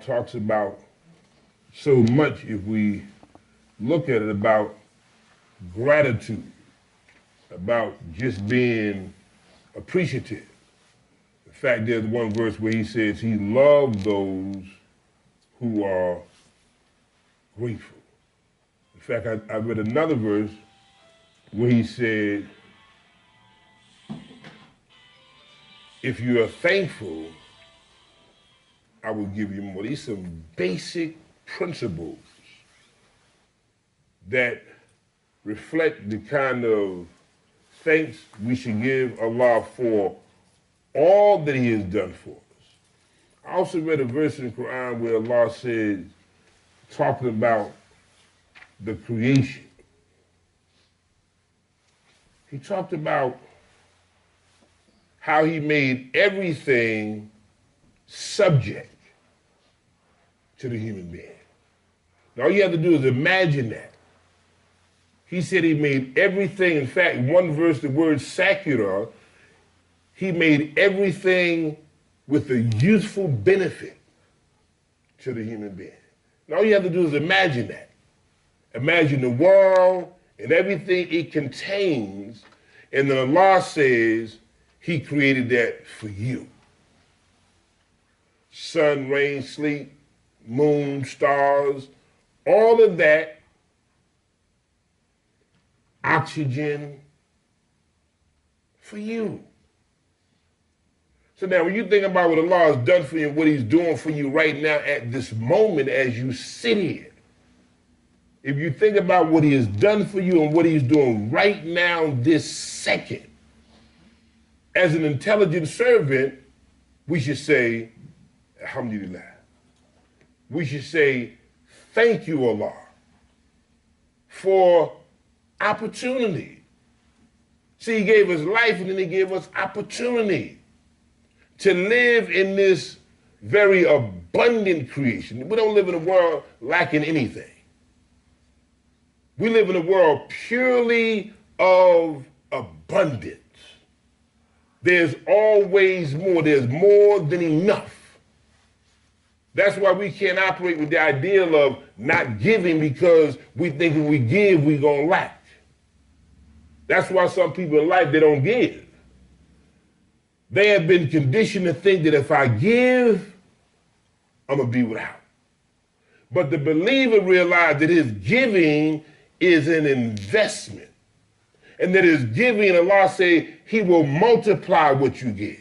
talks about so much, if we look at it, about gratitude, about just being appreciative. In fact, there's one verse where he says he loves those who are grateful. In fact, I read another verse where he said, if you are thankful, I will give you more. These are some basic principles that reflect the kind of thanks we should give Allah for all that He has done for us. I also read a verse in the Quran where Allah says, talking about the creation, He talked about how He made everything subject to the human being. Now all you have to do is imagine that. He said He made everything, in fact, one verse, the word secular, He made everything with a useful benefit to the human being. Now all you have to do is imagine that. Imagine the world and everything it contains, and then Allah says He created that for you. Sun, rain, sleep, moon, stars, all of that, oxygen, for you. So now when you think about what Allah has done for you and what He's doing for you right now at this moment as you sit here, if you think about what He has done for you and what He's doing right now this second, as an intelligent servant, we should say, Alhamdulillah. We should say, thank you, Allah, for opportunity. See, He gave us life and then He gave us opportunity to live in this very abundant creation. We don't live in a world lacking anything. We live in a world purely of abundance. There's always more. There's more than enough. That's why we can't operate with the ideal of not giving, because we think if we give, we're going to lack. That's why some people in life, they don't give. They have been conditioned to think that if I give, I'm going to be without. But the believer realized that his giving is an investment. And that his giving, Allah say, He will multiply what you give.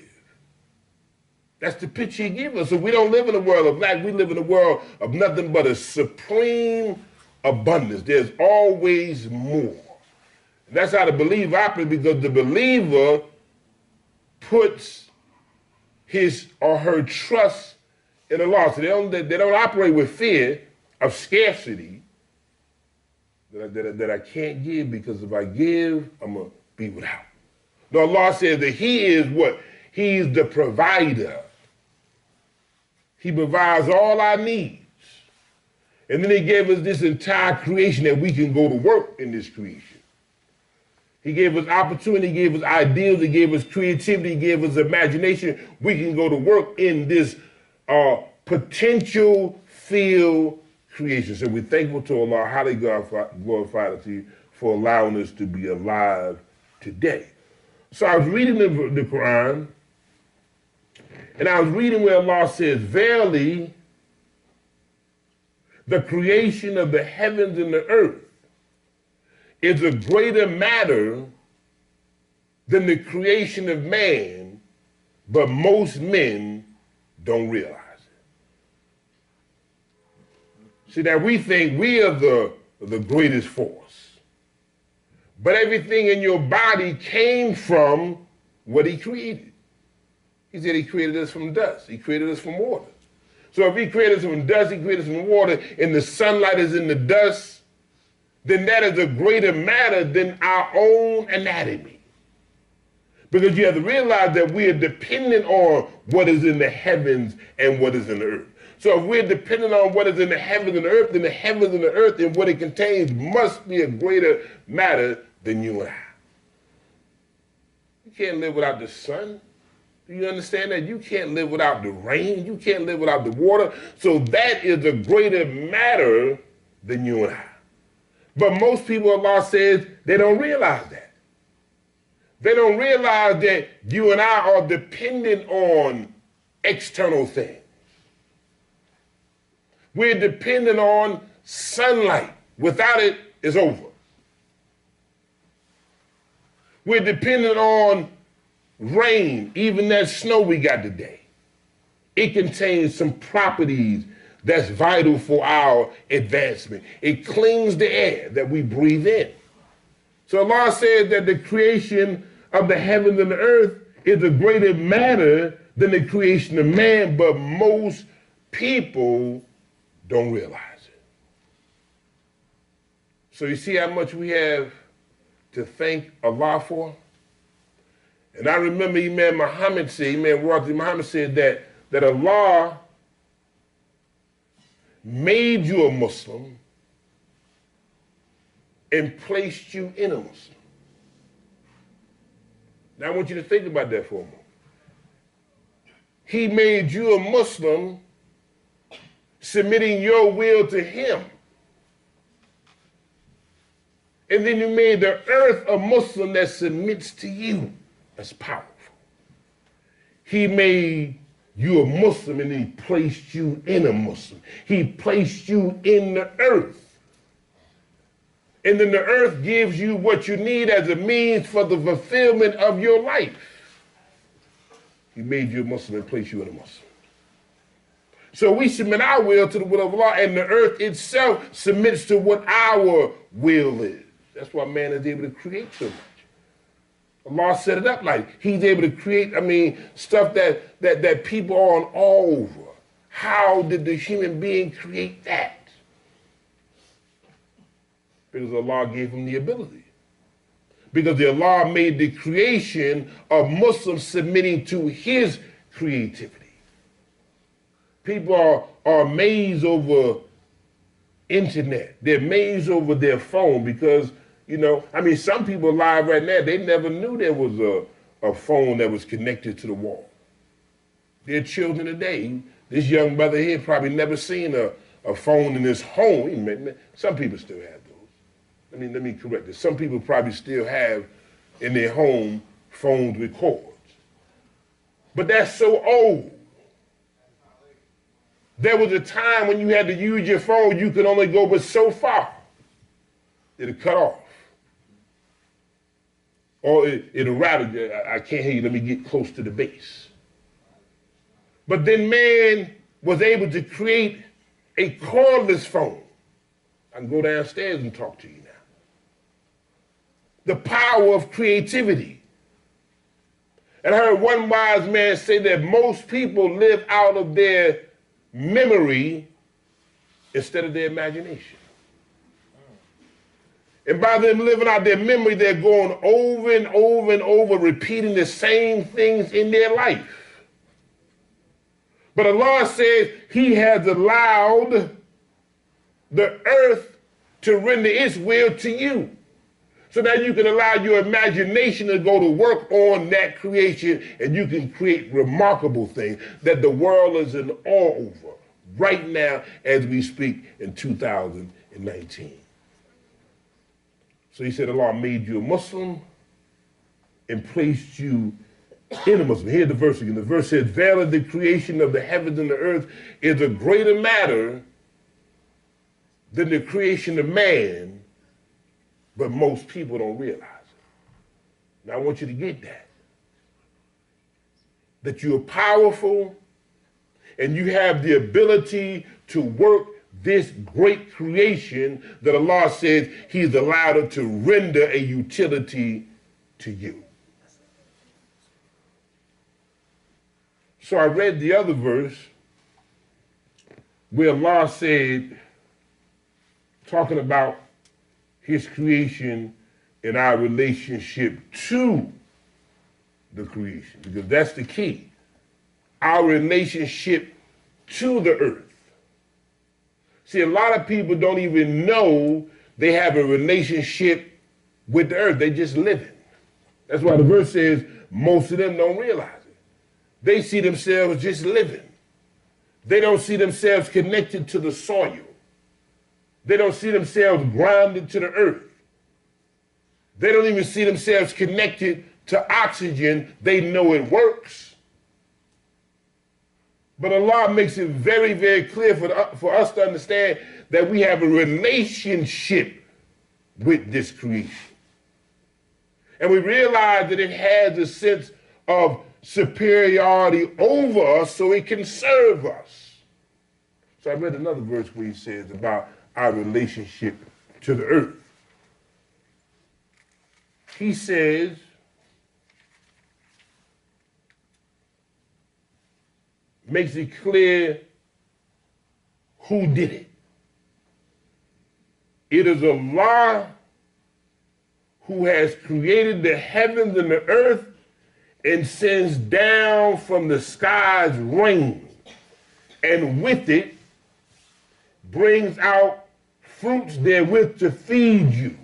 That's the picture He gives us. So we don't live in a world of lack. We live in a world of nothing but a supreme abundance. There's always more. And that's how the believer operates, because the believer puts his or her trust in Allah. So they don't operate with fear of scarcity, that I can't give, because if I give, I'm going to be without. No, Allah says that He is what? He's the provider. He provides all our needs. And then He gave us this entire creation that we can go to work in this creation. He gave us opportunity, He gave us ideals, He gave us creativity, He gave us imagination. We can go to work in this potential field creation. So we're thankful to Allah, highly glorified to you for allowing us to be alive today. So I was reading the Quran, and I was reading where Allah says, verily, the creation of the heavens and the earth is a greater matter than the creation of man, but most men don't realize it. See, that we think we are the greatest force. But everything in your body came from what He created. He said He created us from dust. He created us from water. So if He created us from dust, He created us from water, and the sunlight is in the dust, then that is a greater matter than our own anatomy. Because you have to realize that we are dependent on what is in the heavens and what is in the earth. So if we're dependent on what is in the heavens and the earth, then the heavens and the earth and what it contains must be a greater matter than you and I. You can't live without the sun. Do you understand that? You can't live without the rain. You can't live without the water. So that is a greater matter than you and I. But most people, Allah says, they don't realize that. They don't realize that you and I are dependent on external things. We're dependent on sunlight. Without it, it's over. We're dependent on rain, even that snow we got today. It contains some properties that's vital for our advancement. It cleans the air that we breathe in. So Allah says that the creation of the heavens and the earth is a greater matter than the creation of man, but most people don't realize it. So you see how much we have to thank Allah for? And I remember Imam Muhammad said, Muhammad said that Allah made you a Muslim and placed you in a Muslim. Now I want you to think about that for a moment. He made you a Muslim, submitting your will to him. And then you made the earth a Muslim that submits to you. That's powerful. He made you a Muslim and he placed you in a Muslim. He placed you in the earth. And then the earth gives you what you need as a means for the fulfillment of your life. He made you a Muslim and placed you in a Muslim. So we submit our will to the will of Allah, and the earth itself submits to what our will is. That's why man is able to create so much. Allah set it up like he's able to create, stuff that people are on awe over. How did the human being create that? Because Allah gave him the ability. Because Allah made the creation of Muslims submitting to his creativity. People are amazed over internet. They're amazed over their phone because, some people alive right now, they never knew there was a phone that was connected to the wall. They're children today. This young brother here probably never seen a phone in his home. Some people still have those. Let me correct this. Some people probably still have in their home phones with cords. But that's so old. There was a time when you had to use your phone, you could only go but so far. It'll cut off. Or it'll rattle you. I can't hear you, let me get close to the base. But then man was able to create a cordless phone. I can go downstairs and talk to you now. The power of creativity. And I heard one wise man say that most people live out of their memory instead of their imagination. And by them living out their memory, they're going over and over and over, repeating the same things in their life. But Allah says he has allowed the earth to render its will to you. So that you can allow your imagination to go to work on that creation and you can create remarkable things that the world is in awe over right now as we speak in 2019. So he said Allah made you a Muslim and placed you in a Muslim. Here's the verse again. The verse says, verily the creation of the heavens and the earth is a greater matter than the creation of man, but most people don't realize it. Now I want you to get that you're powerful and you have the ability to work this great creation that Allah says he's allowed it to render a utility to you. So I read the other verse where Allah said, talking about his creation and our relationship to the creation, because that's the key. Our relationship to the earth. See, a lot of people don't even know they have a relationship with the earth. They just live it. That's why the verse says most of them don't realize it. They see themselves just living. They don't see themselves connected to the soil. They don't see themselves grounded to the earth. They don't even see themselves connected to oxygen. They know it works. But Allah makes it very, very clear for us to understand that we have a relationship with this creation. And we realize that it has a sense of superiority over us so it can serve us. So I read another verse where he says about our relationship to the earth. He says, makes it clear who did it. It is Allah who has created the heavens and the earth and sends down from the skies rain, and with it brings out fruits therewith to feed you.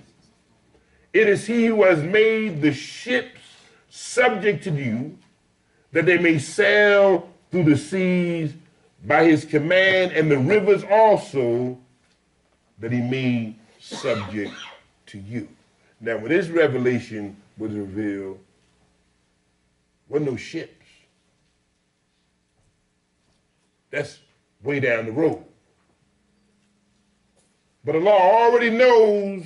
It is he who has made the ships subject to you, that they may sail through the seas by his command, and the rivers also that he made subject to you. Now, when this revelation was revealed, there were no ships. That's way down the road. But Allah already knows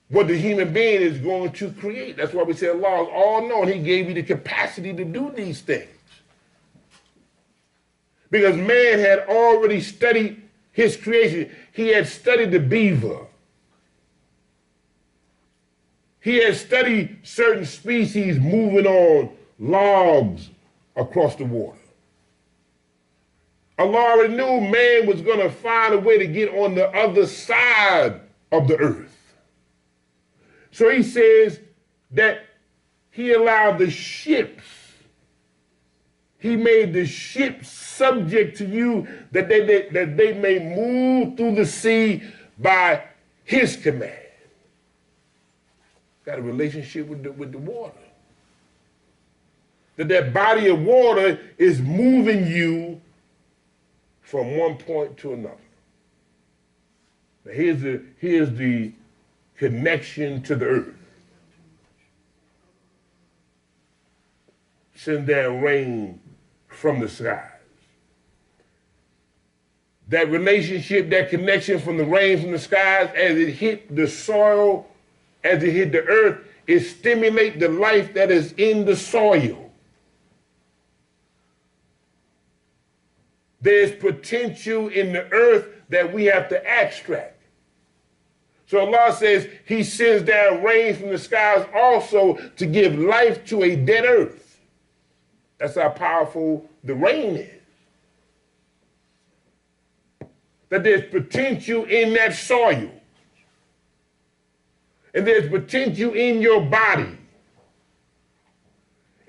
what the human being is going to create. That's why we say Allah is all-knowing. He gave you the capacity to do these things. Because man had already studied his creation. He had studied the beaver. He had studied certain species moving on logs across the water. Allah already knew man was going to find a way to get on the other side of the earth. So he says that he allowed the ships, he made the ships subject to you, that they may move through the sea by his command. Got a relationship with the water. That body of water is moving you from one point to another. Now here's the connection to the earth. Send down rain from the skies. That relationship, that connection from the rain from the skies, as it hit the soil, as it hit the earth, it stimulates the life that is in the soil. There's potential in the earth that we have to extract. So Allah says he sends down rain from the skies also to give life to a dead earth. That's how powerful the rain is. That there's potential in that soil. And there's potential in your body.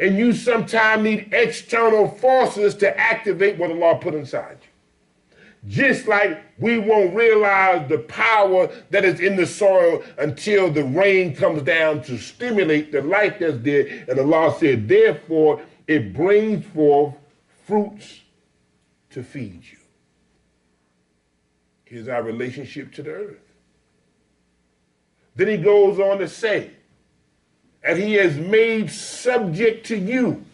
And you sometimes need external forces to activate what Allah put inside you. Just like we won't realize the power that is in the soil until the rain comes down to stimulate the life that's there. And Allah said, therefore, it brings forth fruits to feed you. Here's our relationship to the earth. Then he goes on to say, and he has made subject to you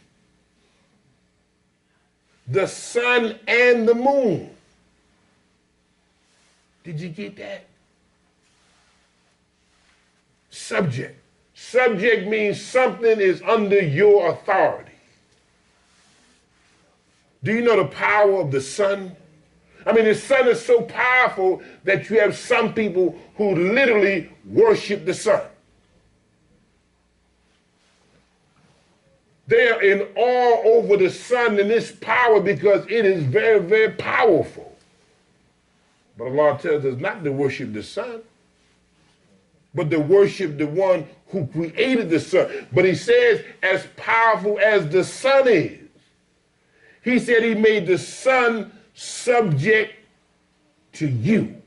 the sun and the moon. Did you get that? Subject. Subject means something is under your authority. Do you know the power of the sun? I mean, the sun is so powerful that you have some people who literally worship the sun. They are in awe over the sun and its power because it is very, very powerful. But Allah tells us not to worship the sun, but to worship the one who created the sun. But he says, as powerful as the sun is, he said he made the sun subject to you.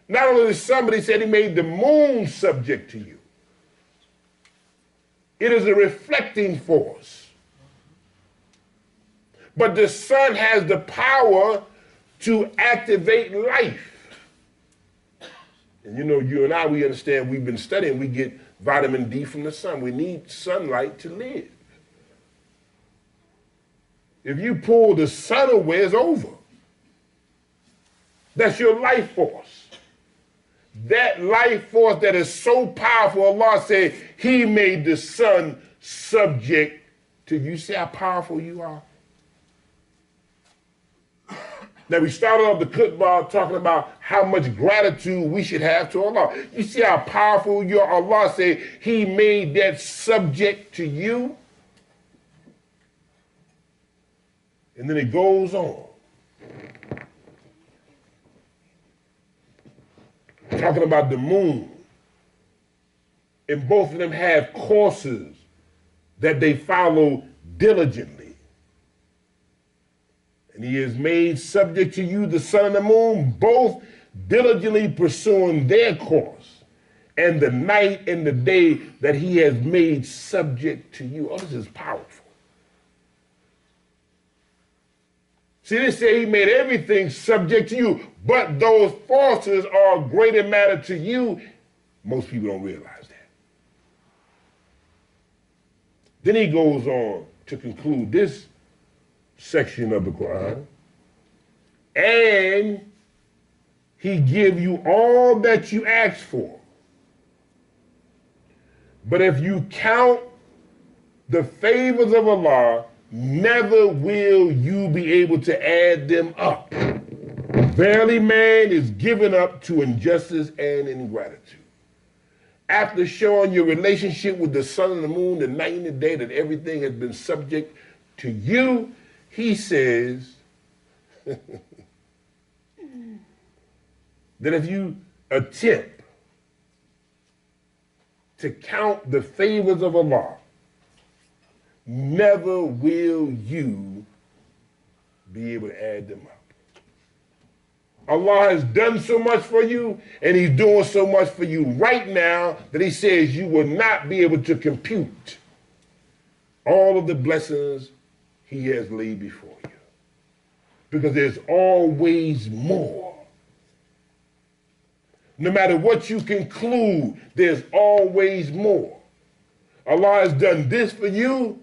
Not only the sun, but he said he made the moon subject to you. It is a reflecting force. But the sun has the power to activate life. And you know, you and I, we understand, we've been studying, we get vitamin D from the sun. We need sunlight to live. If you pull the sun away, it's over. That's your life force. That life force that is so powerful, Allah said, He made the sun subject to you. See how powerful you are? Now, we started off the khutbah talking about how much gratitude we should have to Allah. You see how powerful you are? Allah said He made that subject to you. And then it goes on. Talking about the moon. And both of them have courses that they follow diligently. And He has made subject to you the sun and the moon, both diligently pursuing their course, and the night and the day that He has made subject to you. Oh, this is powerful. See, they say He made everything subject to you, but those forces are of greater matter to you. Most people don't realize that. Then He goes on to conclude this section of the Quran, and He give you all that you ask for. But if you count the favors of Allah, never will you be able to add them up. Verily, man is given up to injustice and ingratitude. After showing your relationship with the sun and the moon, the night and the day, that everything has been subject to you, He says that if you attempt to count the favors of Allah, never will you be able to add them up. Allah has done so much for you, and He's doing so much for you right now that He says you will not be able to compute all of the blessings He has laid before you. Because there's always more. No matter what you conclude, there's always more. Allah has done this for you,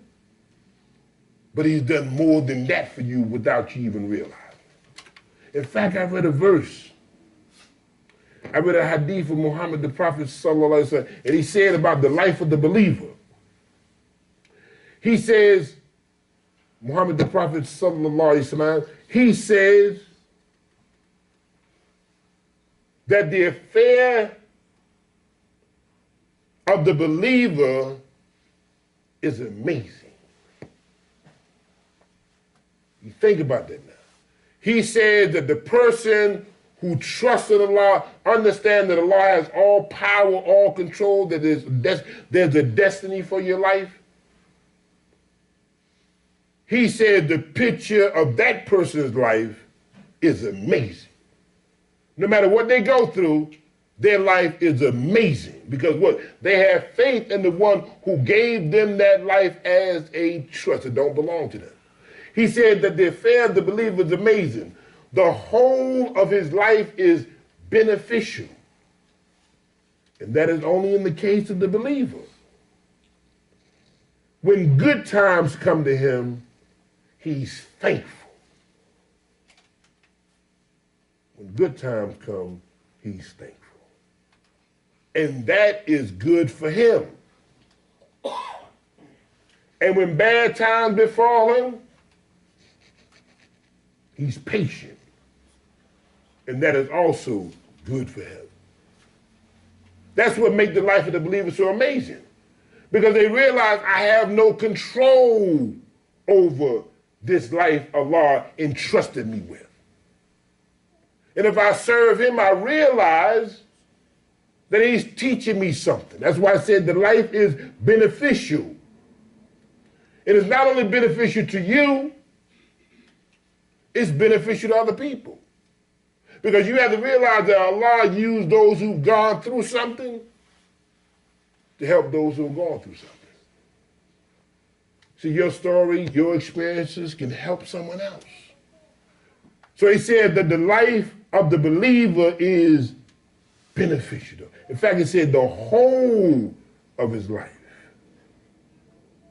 but He's done more than that for you without you even realizing. In fact, I read a verse. I read a hadith of Muhammad the Prophet sallallahu alaihi wasallam, and he said about the life of the believer. He says, Muhammad the Prophet sallallahu alaihi wasallam, he says that the affair of the believer is amazing. You think about that now. He says that the person who trusts in Allah, understands that Allah has all power, all control, that there's a destiny for your life. He said the picture of that person's life is amazing. No matter what they go through, their life is amazing. Because what? They have faith in the one who gave them that life as a trust. It don't belong to them. He said that the affair of the believer is amazing. The whole of his life is beneficial. And that is only in the case of the believer. When good times come to him, he's thankful. When good times come, he's thankful. And that is good for him. And when bad times befall him, he's patient. And that is also good for him. That's what makes the life of the believer so amazing. Because they realize I have no control over this life Allah entrusted me with. And if I serve him, I realize that he's teaching me something. That's why I said the life is beneficial. It is not only beneficial to you, it's beneficial to other people. Because you have to realize that Allah used those who've gone through something to help those who've gone through something. See, your story, your experiences can help someone else. So he said that the life of the believer is beneficial. In fact, he said the whole of his life.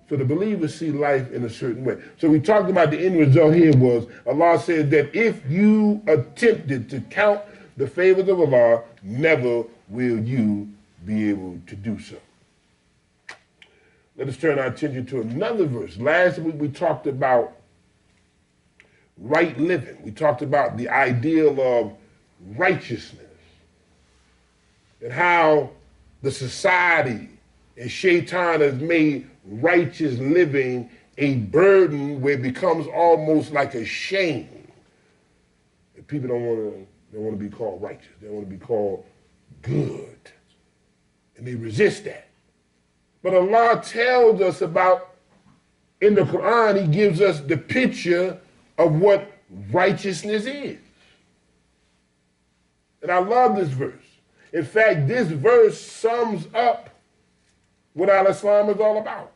So the believers see life in a certain way. So we talked about the end result here was Allah said that if you attempted to count the favors of Allah, never will you be able to do so. Let us turn our attention to another verse. Last week we talked about right living. We talked about the ideal of righteousness and how the society and Shaitan has made righteous living a burden where it becomes almost like a shame. And people don't want to be called righteous. They want to be called good. And they resist that. But Allah tells us about, in the Quran, He gives us the picture of what righteousness is. And I love this verse. In fact, this verse sums up what Al-Islam is all about.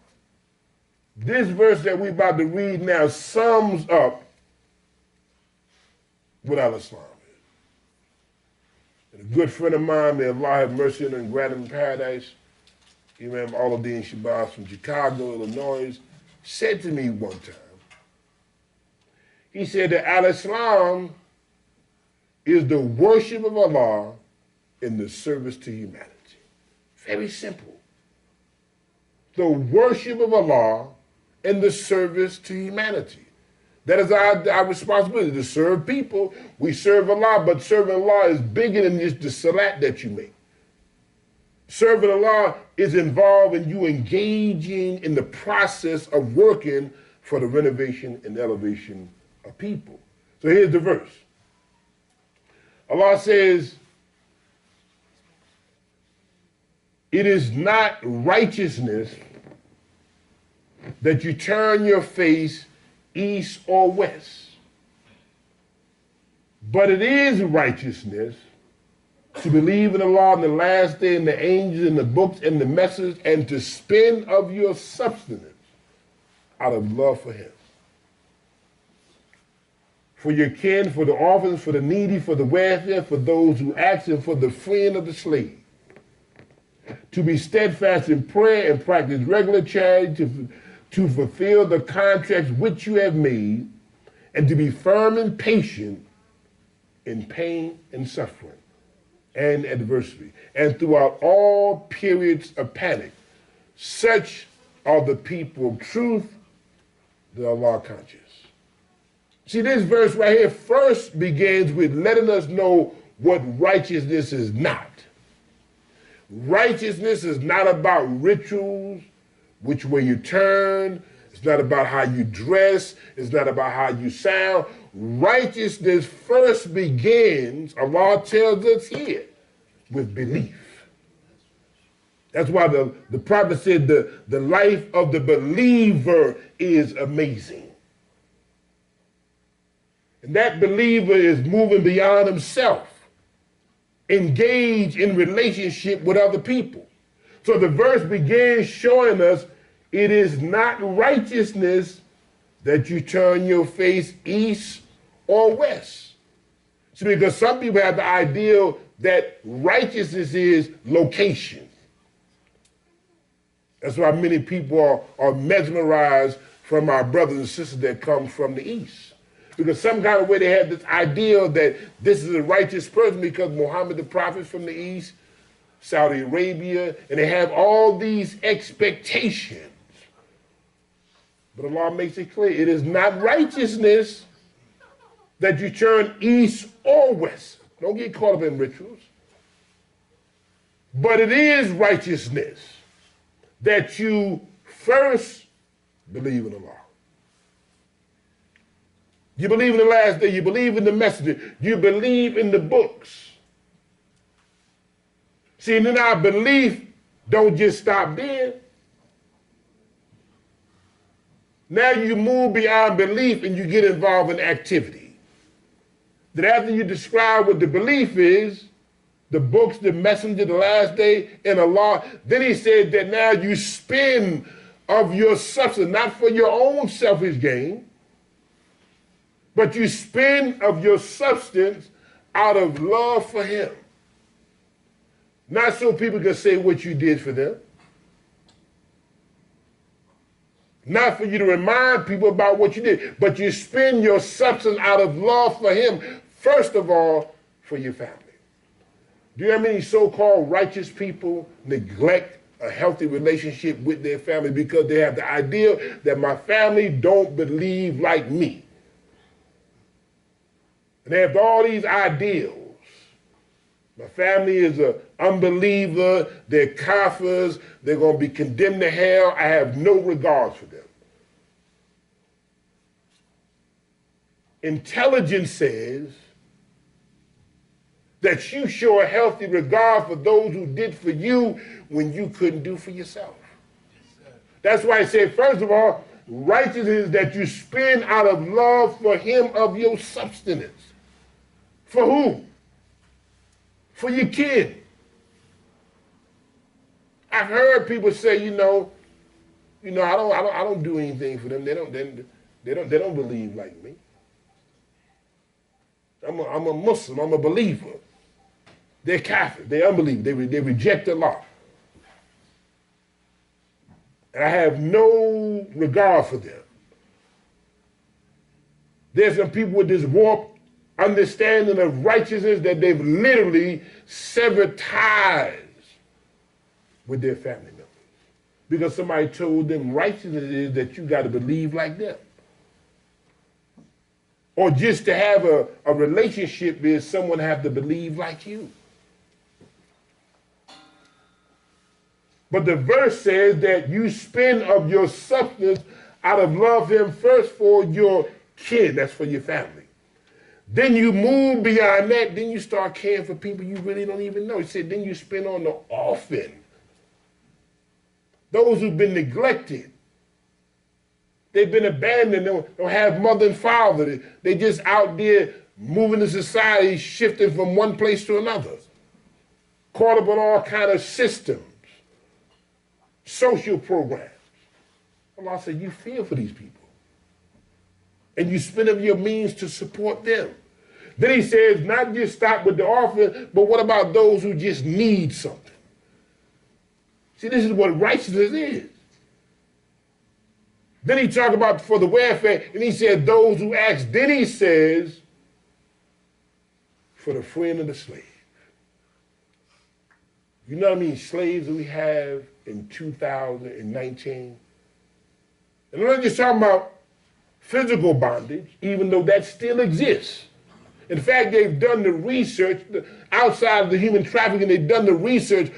This verse that we're about to read now sums up what Al-Islam is. And a good friend of mine, may Allah have mercy on him and grant him in paradise, Imam A.K from Chicago, Illinois, said to me one time, he said that Al-Islam is the worship of Allah in the service to humanity. Very simple. The worship of Allah in the service to humanity. That is our responsibility, to serve people. We serve Allah, but serving Allah is bigger than just the salat that you make. Serving Allah is involved in you engaging in the process of working for the renovation and elevation of people. So here's the verse. Allah says, it is not righteousness that you turn your face east or west, but it is righteousness to believe in Allah in the last day and the angels and the books and the message, and to spend of your substance out of love for Him. For your kin, for the orphans, for the needy, for the welfare, for those who ask, and for the friend of the slave. To be steadfast in prayer and practice regular charity, to fulfill the contracts which you have made, and to be firm and patient in pain and suffering and adversity, and throughout all periods of panic. Such are the people of truth that are Allah conscious. See, this verse right here first begins with letting us know what righteousness is not. Righteousness is not about rituals, which way you turn. It's not about how you dress. It's not about how you sound. Righteousness first begins, Allah tells us here, with belief. That's why the prophet said the life of the believer is amazing. And that believer is moving beyond himself, engaged in relationship with other people. So the verse begins showing us it is not righteousness that you turn your face east or west. See, because some people have the ideal that righteousness is location. That's why many people are mesmerized from our brothers and sisters that come from the east. Because some kind of way they have this ideal that this is a righteous person because Muhammad the prophet from the east, Saudi Arabia, and they have all these expectations. But Allah makes it clear, it is not righteousness that you turn east or west. Don't get caught up in rituals. But it is righteousness that you first believe in Allah. You believe in the last day, you believe in the messenger, you believe in the books. See, and then our belief don't just stop there. Now you move beyond belief and you get involved in activity. Then after you describe what the belief is, the books, the messenger, the last day, and Allah, then he said that now you spend of your substance, not for your own selfish gain, but you spend of your substance out of love for him. Not so people can say what you did for them. Not for you to remind people about what you did, but you spend your substance out of love for him, first of all, for your family. Do you know how many so-called righteous people neglect a healthy relationship with their family because they have the idea that my family don't believe like me? And they have all these ideals. My family is an unbeliever, they're kafirs, they're going to be condemned to hell. I have no regard for them. Intelligence says that you show a healthy regard for those who did for you when you couldn't do for yourself. That's why I said, first of all, righteousness is that you spend out of love for him of your substance. For who? For your kid. I've heard people say, I don't do anything for them. They don't believe like me. I'm a Muslim. I'm a believer. They're Catholic. They're unbelievers. They reject the law. And I have no regard for them. There's some people with this warped understanding of righteousness that they've literally severed ties with their family members. Because somebody told them righteousness is that you got to believe like them. Or just to have a relationship is someone have to believe like you. But the verse says that you spend of your substance out of love for him first for your kid, that's for your family. Then you move beyond that, then you start caring for people you really don't even know. He said, then you spend on the orphan. Those who've been neglected. They've been abandoned, don't have mother and father. They just out there moving the society, shifting from one place to another. Caught up in all kind of systems, social programs. Allah said, you feel for these people. And you spend of your means to support them. Then he says, not just stop with the orphan, but what about those who just need something? See, this is what righteousness is. Then he talked about for the welfare, and he said those who ask. Then he says, for the friend of the slave. You know how many slaves we have in 2019? And I'm not just talking about physical bondage, even though that still exists. In fact, they've done the research, outside of the human trafficking, they've done the research,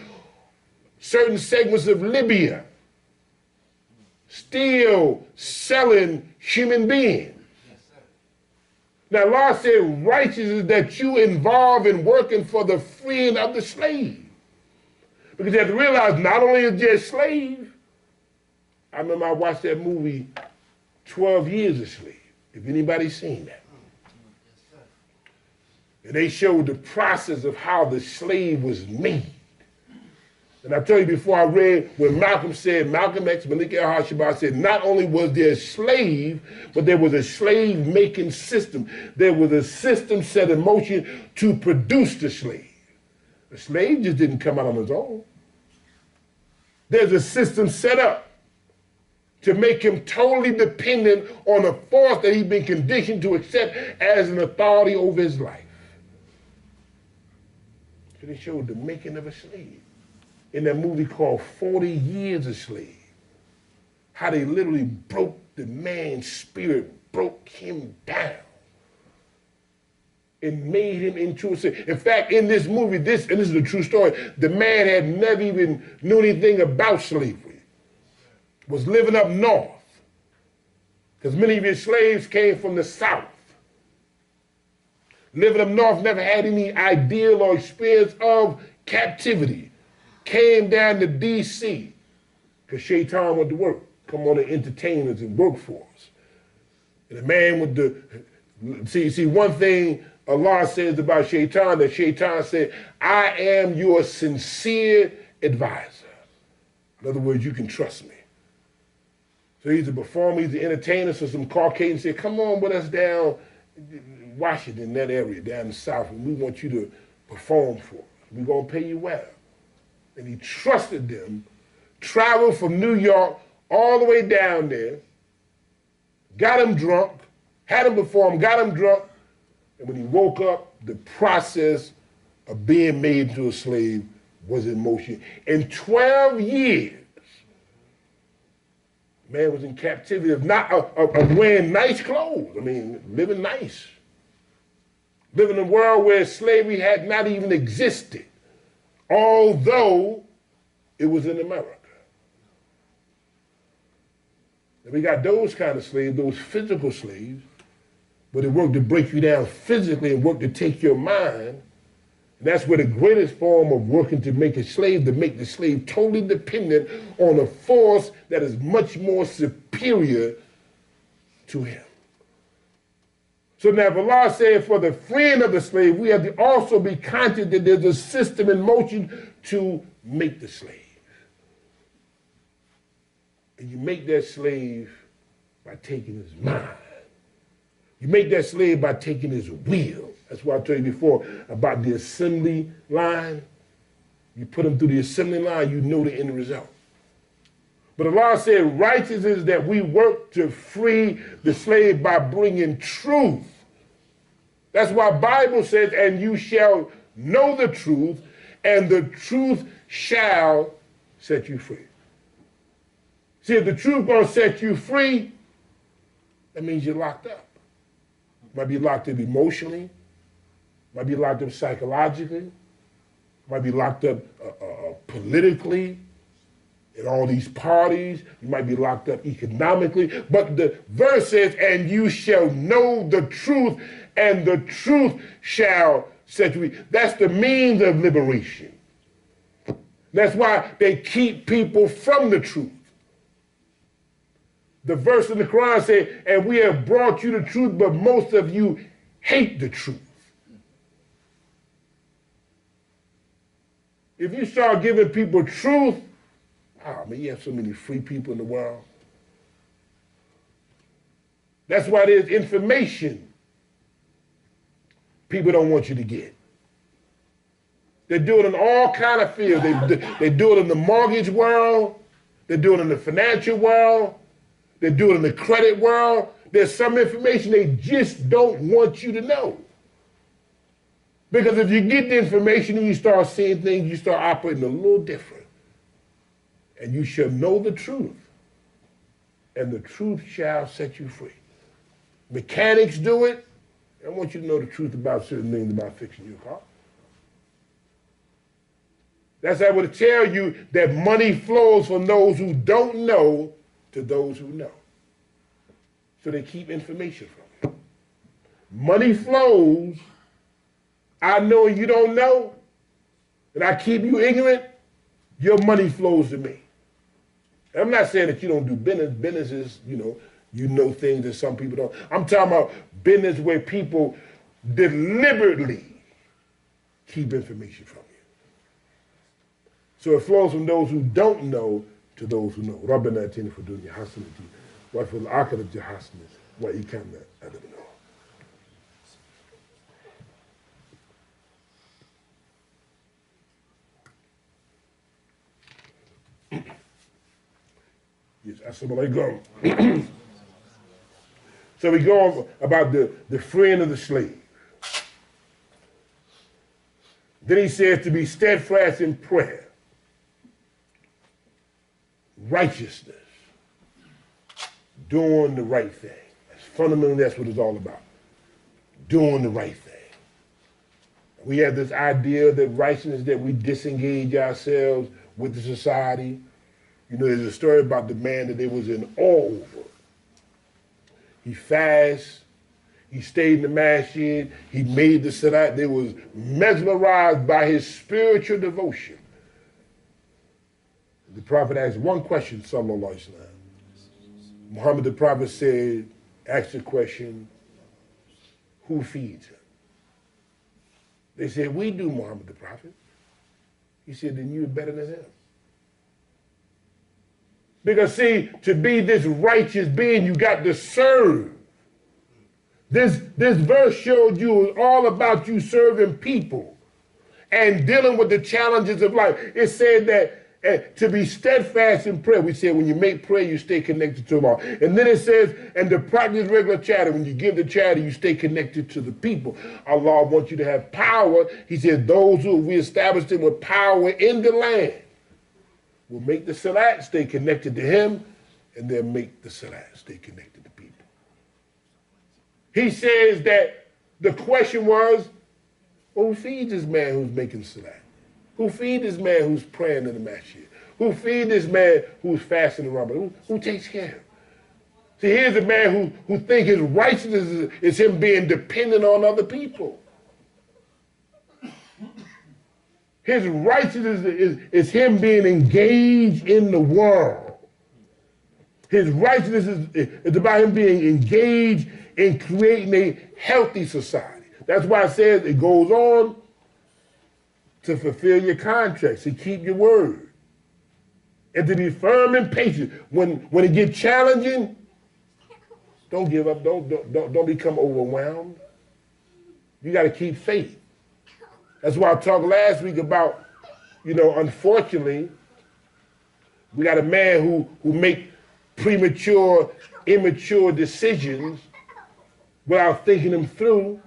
certain segments of Libya still selling human beings. Now, Allah said righteousness is that you involve in working for the freeing of the slave. Because you have to realize not only is there a slave, I remember I watched that movie, 12 Years a Slave, if anybody's seen that. And they showed the process of how the slave was made. And I told you before I read when Malcolm said, Malcolm X, Malik al-Hashibah said, not only was there a slave, but there was a slave-making system. There was a system set in motion to produce the slave. The slave just didn't come out on his own. There's a system set up to make him totally dependent on a force that he's been conditioned to accept as an authority over his life. So they showed the making of a slave in that movie called 40 Years a Slave. How they literally broke the man's spirit, broke him down, and made him into a slave. In fact, in this movie, and this is a true story, the man had never even knew anything about slavery, was living up north, because many of his slaves came from the south. Living up north, never had any ideal or experience of captivity. Came down to D.C. because Shaitan went to work, come on to entertain us and work for us. And the man with the, see one thing Allah says about Shaitan, that Shaitan said, I am your sincere advisor. In other words, you can trust me. So he's a performer, he's an entertainer, so some Caucasians said, come on with us down Washington, that area, down the south, and we want you to perform for us. We're going to pay you well. And he trusted them, traveled from New York all the way down there, got him drunk, had him perform, got him drunk, and when he woke up, the process of being made into a slave was in motion. In 12 years, man was in captivity of wearing nice clothes. I mean, living nice. Living in a world where slavery had not even existed, although it was in America. And we got those kind of slaves, those physical slaves, but they work to break you down physically and work to take your mind. And that's where the greatest form of working to make a slave, to make the slave totally dependent on a force that is much more superior to him. So now if Allah said for the freeing of the slave, we have to also be conscious that there's a system in motion to make the slave. And you make that slave by taking his mind. You make that slave by taking his will. That's why I told you before about the assembly line. You put him through the assembly line, you know the end result. But Allah said righteousness is that we work to free the slave by bringing truth. That's why the Bible says, and you shall know the truth, and the truth shall set you free. See, if the truth gonna set you free, that means you're locked up. Might be locked up emotionally, might be locked up psychologically, might be locked up politically, in all these parties, you might be locked up economically, but the verse says, and you shall know the truth, and the truth shall set you free. That's the means of liberation. That's why they keep people from the truth. The verse in the Quran says, and we have brought you the truth, but most of you hate the truth. If you start giving people truth, oh man, you have so many free people in the world. That's why there's information people don't want you to get. They do it in all kind of fields. They do it in the mortgage world. They do it in the financial world. They do it in the credit world. There's some information they just don't want you to know. Because if you get the information and you start seeing things, you start operating a little different. And you shall know the truth, and the truth shall set you free. Mechanics do it. I want you to know the truth about certain things about fixing your car. That's how I would tell you that money flows from those who don't know to those who know. So they keep information from you. Money flows, I know and you don't know, and I keep you ignorant, your money flows to me. I'm not saying that you don't do business. Business is, you know things that some people don't. I'm talking about business where people deliberately keep information from you. So it flows from those who don't know to those who know. رَبَّنَا آتِنَا فِي الدُّنْيَا حَسَنَةً وَفِي الْآخِرَةِ حَسَنَةً وَقِنَا عَذَابَ النَّارِ. Yes, assalamu alaikum. So we go on about the freeing of the slave. Then he says to be steadfast in prayer, righteousness, doing the right thing. Fundamentally, that's what it's all about. Doing the right thing. We have this idea that righteousness, that we disengage ourselves with the society. There's a story about the man that they was in awe over. He fasted, he stayed in the masjid, he made the salat. They was mesmerized by his spiritual devotion. The Prophet asked one question, sallallahu alaihi wasallam. Muhammad the Prophet asked the question, who feeds him? They said, we do, Muhammad the Prophet. He said, then you're better than him. Because see, to be this righteous being, you got to serve. This verse showed you all about you serving people and dealing with the challenges of life. It said that to be steadfast in prayer. We said when you make prayer, you stay connected to Allah. And then it says, and to practice regular charity. When you give the charity, you stay connected to the people. Allah wants you to have power. He said, those who we established him with power in the land will make the salat stay connected to him, and they'll make the salat stay connected to people. He says that the question was, well, who feeds this man who's making salat? Who feeds this man who's praying in the masjid? Who feeds this man who's fasting in Ramadan? Who takes care of him? See, here's a man who thinks his righteousness is him being dependent on other people. His righteousness is him being engaged in the world. His righteousness is about him being engaged in creating a healthy society. That's why it says it goes on to fulfill your contracts, to keep your word, and to be firm and patient. When it gets challenging, don't give up. Don't become overwhelmed. You got to keep faith. That's why I talked last week about, unfortunately, we got a man who make premature, immature decisions without thinking them through,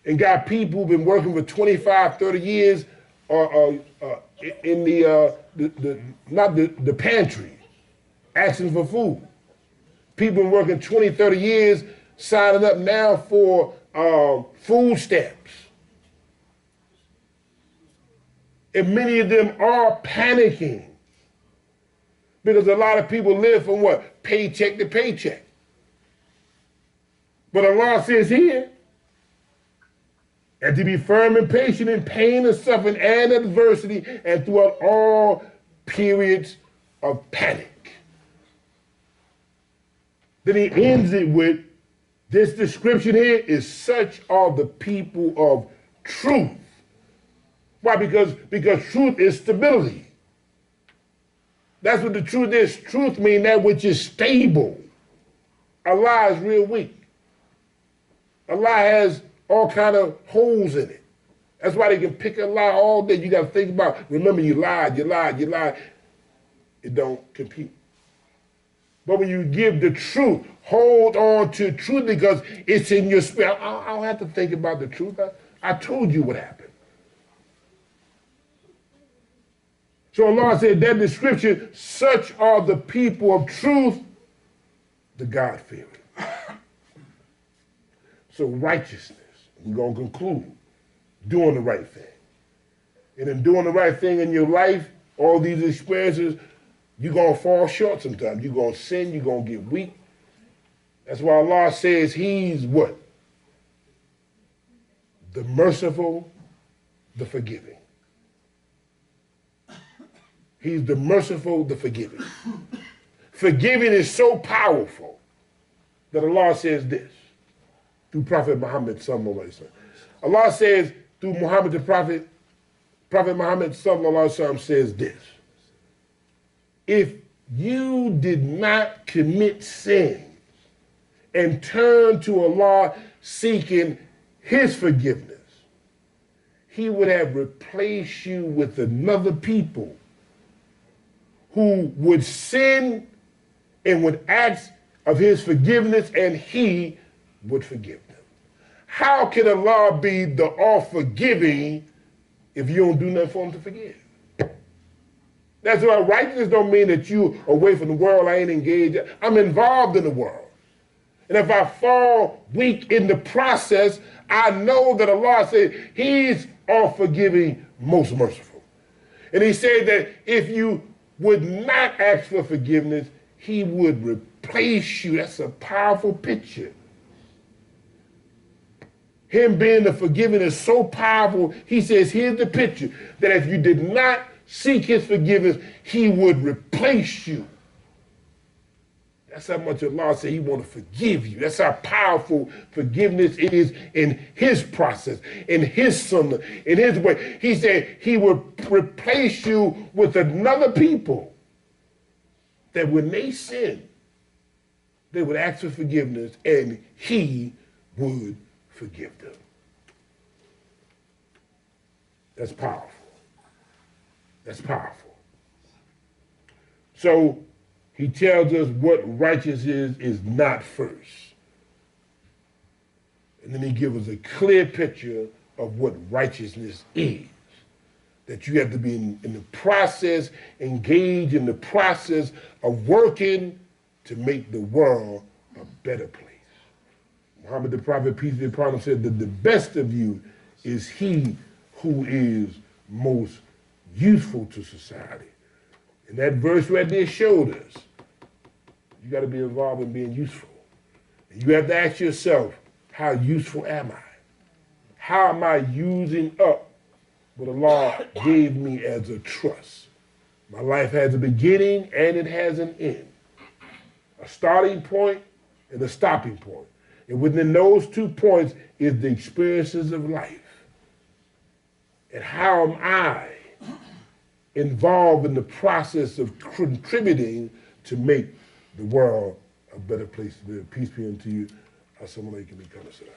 and got people who've been working for 25, 30 years in the pantry, asking for food. People been working 20, 30 years, signing up now for food stamps. And many of them are panicking because a lot of people live from what? Paycheck to paycheck. But Allah says here, and to be firm and patient in pain and suffering and adversity and throughout all periods of panic. Then he ends it with, this description here is such are the people of truth. Why? Because truth is stability. That's what the truth is. Truth means that which is stable. Allah is real weak. Allah has all kind of holes in it. That's why they can pick a lie all day. You got to think about, remember you lied. It don't compute. But when you give the truth, hold on to truth because it's in your spirit. I don't have to think about the truth. I told you what happened. So Allah said that description, such are the people of truth, the God-fearing. So righteousness, we're going to conclude, doing the right thing. And in doing the right thing in your life, all these experiences, you're going to fall short sometimes. You're going to sin, you're going to get weak. That's why Allah says he's what? The merciful, the forgiving. He's the merciful, the forgiving. Forgiving is so powerful that Allah says this through Prophet Muhammad sallallahu alaihi wasallam. Allah says through Muhammad the Prophet Muhammad sallallahu alaihi wasallam says this: if you did not commit sin and turn to Allah seeking his forgiveness, he would have replaced you with another people who would sin and would ask of his forgiveness, and he would forgive them. How can Allah be the all-forgiving if you don't do nothing for him to forgive? That's why righteousness don't mean that you away from the world, I ain't engaged. I'm involved in the world. And if I fall weak in the process, I know that Allah said he's all-forgiving, most merciful. And he said that if you would not ask for forgiveness, he would replace you. That's a powerful picture. Him being the forgiving is so powerful. He says, here's the picture, that if you did not seek his forgiveness, he would replace you. That's how much Allah said he want to forgive you. That's how powerful forgiveness is in his process, in his sunnah, in his way. He said he would replace you with another people that when they sin, they would ask for forgiveness and he would forgive them. That's powerful. That's powerful. So he tells us what righteousness is not first. And then he gives us a clear picture of what righteousness is. That you have to be in the process, engaged in the process of working to make the world a better place. Muhammad the Prophet, peace be upon him, said that the best of you is he who is most useful to society. And that verse right there showed us you got to be involved in being useful. And you have to ask yourself, how useful am I? How am I using up what Allah gave me as a trust? My life has a beginning and it has an end. A starting point and a stopping point. And within those 2 points is the experiences of life. And how am I involved in the process of contributing to make the world a better place to live? Peace be unto you. Assalamu alaikum.